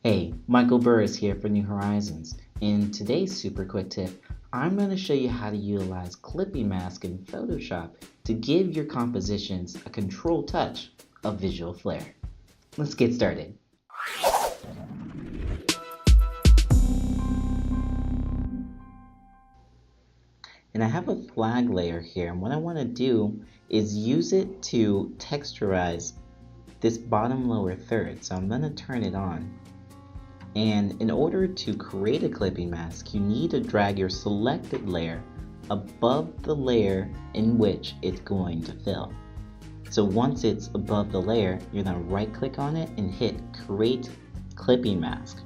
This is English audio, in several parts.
Hey, Michael Burris here for New Horizons. In today's super quick tip, I'm going to show you how to utilize Clippy Mask in Photoshop to give your compositions a controlled touch of visual flair. Let's get started. And I have a flag layer here, and what I want to do is use it to texturize this bottom lower third. So I'm going to turn it on. And in order to create a clipping mask, you need to drag your selected layer above the layer in which it's going to fill. So once it's above the layer, you're going to right click on it and hit Create Clipping Mask.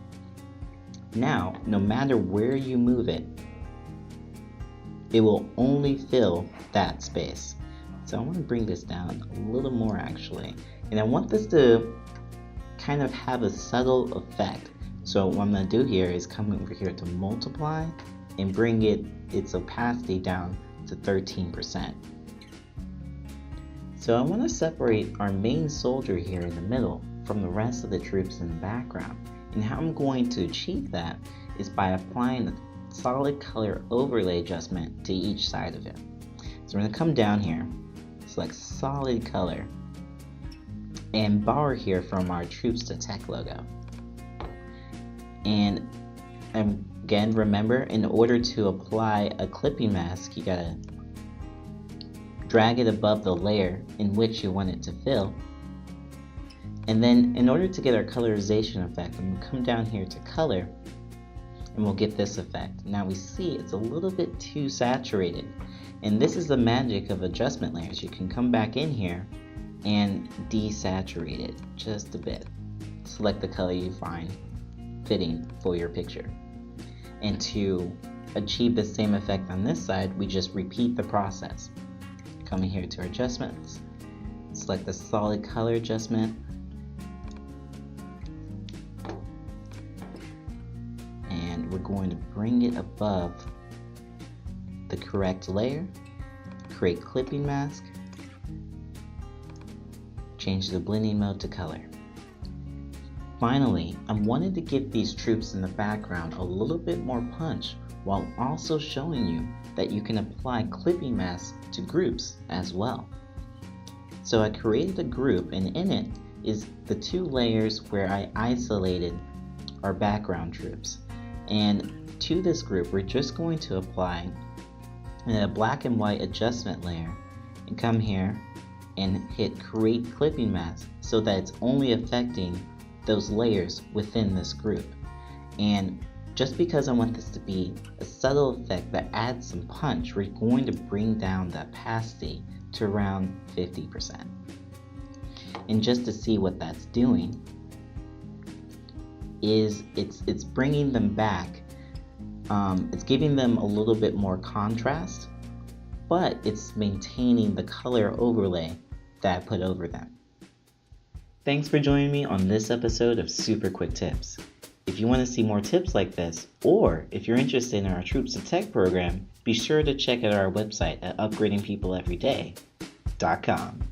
Now, no matter where you move it, it will only fill that space. So I want to bring this down a little more actually. And I want this to kind of have a subtle effect. So what I'm going to do here is come over here to multiply and bring its opacity down to 13%. So I want to separate our main soldier here in the middle from the rest of the troops in the background. And how I'm going to achieve that is by applying a solid color overlay adjustment to each side of it. So we're going to come down here, select solid color, and borrow here from our Troops to Tech logo. And again, remember, in order to apply a clipping mask, you gotta drag it above the layer in which you want it to fill. And then in order to get our colorization effect, I'm gonna come down here to color and we'll get this effect. Now we see it's a little bit too saturated. And this is the magic of adjustment layers. You can come back in here and desaturate it just a bit. Select the color you find fitting for your picture. And to achieve the same effect on this side, we just repeat the process. Coming here to our adjustments, select the solid color adjustment, and we're going to bring it above the correct layer, create clipping mask, change the blending mode to color. Finally, I wanted to give these troops in the background a little bit more punch while also showing you that you can apply clipping masks to groups as well. So I created a group, and in it is the two layers where I isolated our background troops. And to this group, we're just going to apply a black and white adjustment layer and come here and hit Create Clipping Mask so that it's only affecting those layers within this group. And just because I want this to be a subtle effect that adds some punch, we're going to bring down the opacity to around 50%. And just to see what that's doing is it's bringing them back. It's giving them a little bit more contrast, but it's maintaining the color overlay that I put over them. Thanks for joining me on this episode of Super Quick Tips. If you want to see more tips like this, or if you're interested in our Troops to Tech program, be sure to check out our website at upgradingpeopleeveryday.com.